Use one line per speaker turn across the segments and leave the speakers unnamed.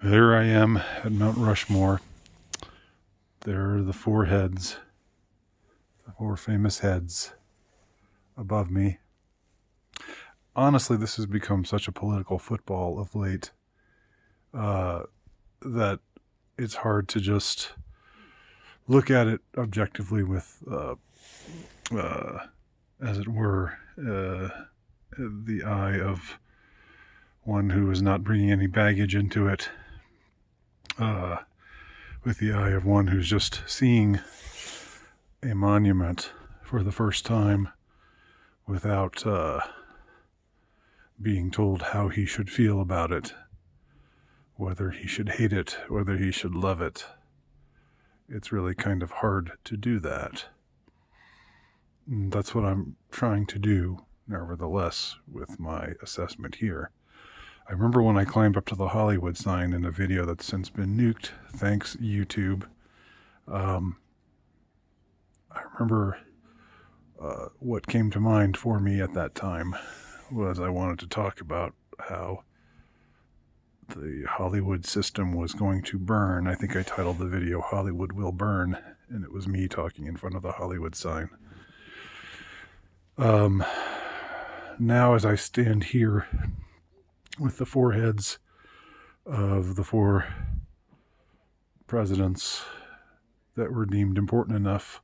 There I am at Mount Rushmore. There are the four heads, the four famous heads above me. Honestly, this has become such a political football of late uh, that it's hard to just look at it objectively with, uh, as it were, the eye of one who is not bringing any baggage into it, uh, with the eye of one who's just seeing a monument for the first time without being told how he should feel about it, whether he should hate it, whether he should love it. It's really kind of hard to do that. And that's what I'm trying to do, nevertheless, with my assessment here. I remember when I climbed up to the Hollywood sign in a video that's since been nuked, thanks YouTube. I remember what came to mind for me at that time was I wanted to talk about how the Hollywood system was going to burn. I think I titled the video Hollywood Will Burn, and it was me talking in front of the Hollywood sign. Now as I stand here with the foreheads of the four presidents that were deemed important enough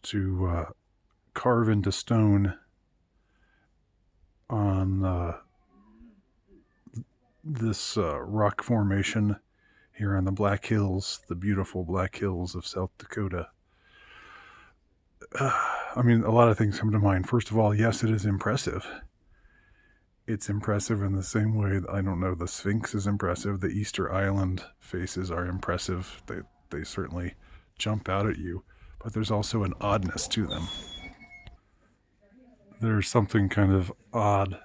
to carve into stone on this rock formation here on the Black Hills, the beautiful Black Hills of South Dakota. I mean, a lot of things come to mind. First of all, yes, it is impressive. It's impressive in the same way that, I don't know, the Sphinx is impressive. The Easter Island faces are impressive. They certainly jump out at you, but there's also an oddness to them. There's something kind of odd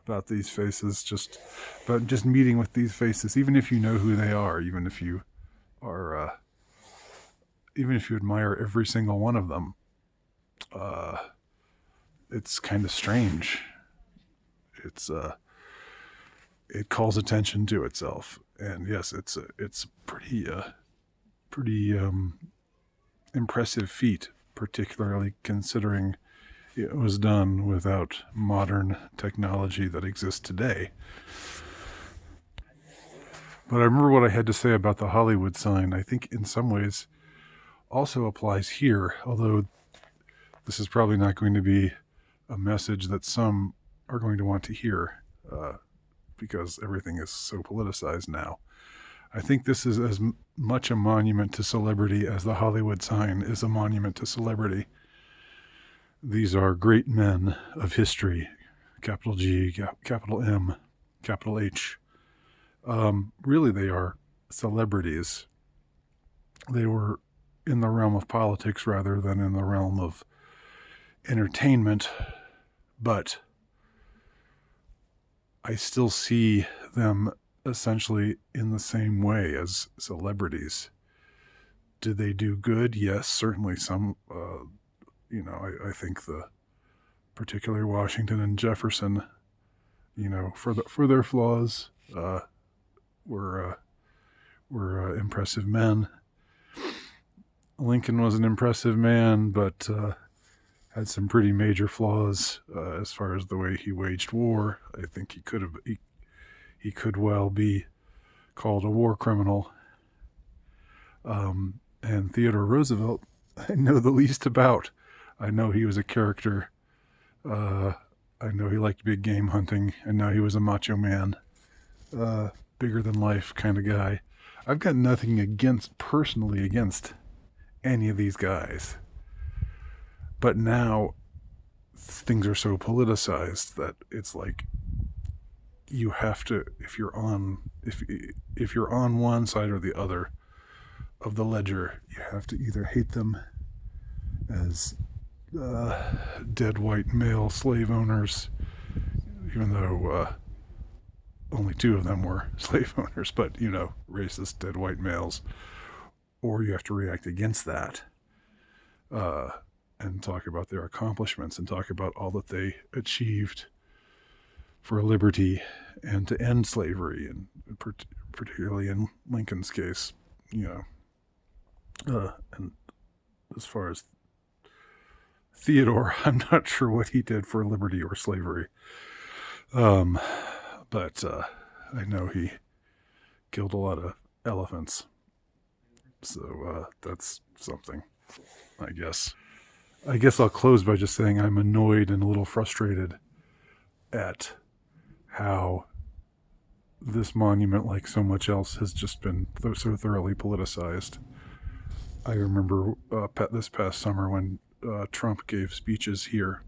about these faces, just meeting with these faces, even if you know who they are, even if you admire every single one of them. It's kind of strange. It calls attention to itself, and yes, it's pretty impressive feat, particularly considering it was done without modern technology that exists today. But I remember what I had to say about the Hollywood sign. I think in some ways also applies here, although this is probably not going to be a message that some are going to want to hear, because everything is so politicized now. I think this is as much a monument to celebrity as the Hollywood sign is a monument to celebrity. These are great men of history, capital G, capital M, capital H. Really, they are celebrities. They were in the realm of politics rather than in the realm of entertainment, but I still see them essentially in the same way as celebrities. Did they do good? Yes, certainly some. I think particularly Washington and Jefferson, for their flaws, were impressive men. Lincoln was an impressive man, but had some pretty major flaws as far as the way he waged war. I think he could well be called a war criminal. And Theodore Roosevelt, I know the least about. I know he was a character. I know he liked big game hunting. I know he was a macho man, bigger than life kind of guy. I've got nothing personally against any of these guys. But now things are so politicized that it's like you have to, if you're on one side or the other of the ledger, you have to either hate them as dead white male slave owners, even though only two of them were slave owners, but racist dead white males, or you have to react against that and talk about their accomplishments and talk about all that they achieved for liberty and to end slavery, and particularly in Lincoln's case, and as far as Theodore, I'm not sure what he did for liberty or slavery. But I know he killed a lot of elephants. So that's something, I guess. I guess I'll close by just saying I'm annoyed and a little frustrated at how this monument, like so much else, has just been so thoroughly politicized. I remember this past summer when Trump gave speeches here,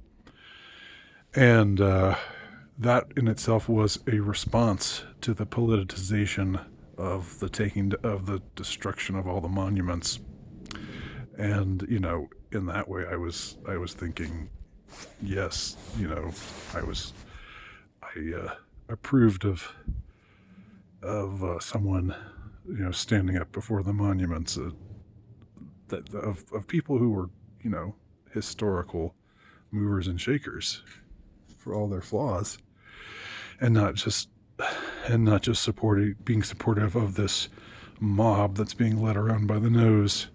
and that in itself was a response to the politicization of the destruction of all the monuments. And in that way, I was thinking, yes, I approved of someone standing up before the monuments of people who were historical movers and shakers for all their flaws, and not just being supportive of this mob that's being led around by the nose,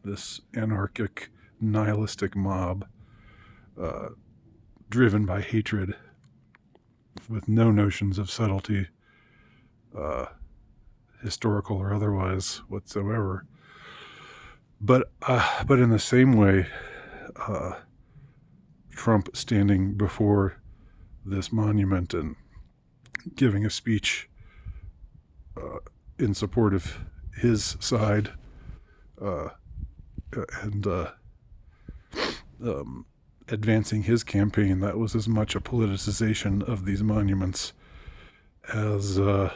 this anarchic, nihilistic mob, driven by hatred, with no notions of subtlety, historical or otherwise whatsoever. But in the same way, Trump standing before this monument and giving a speech in support of his side, and advancing his campaign, that was as much a politicization of these monuments as the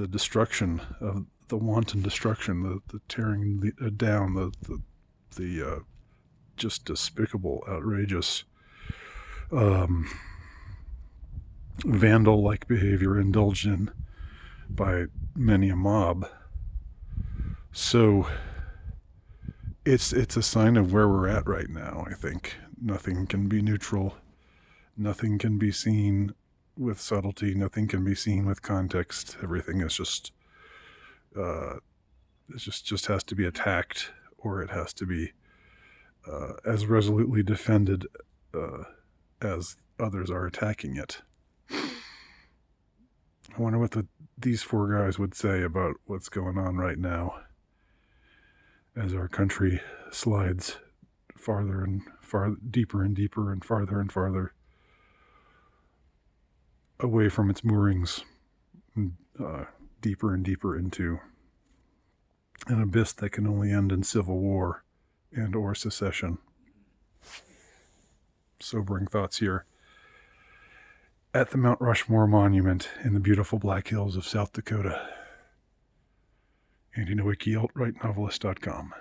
destruction of the wanton destruction, the tearing down, the just despicable, outrageous, vandal-like behavior indulged in by many a mob. So it's a sign of where we're at right now, I think. Nothing can be neutral. Nothing can be seen with subtlety. Nothing can be seen with context. Everything is just has to be attacked, or it has to be as resolutely defended as others are attacking it. I wonder what these four guys would say about what's going on right now as our country slides farther and deeper and deeper and farther away from its moorings, and deeper and deeper into an abyss that can only end in civil war and or secession. Sobering thoughts here at the Mount Rushmore Monument in the beautiful Black Hills of South Dakota. Andy Nowicki, AltRightNovelist.com.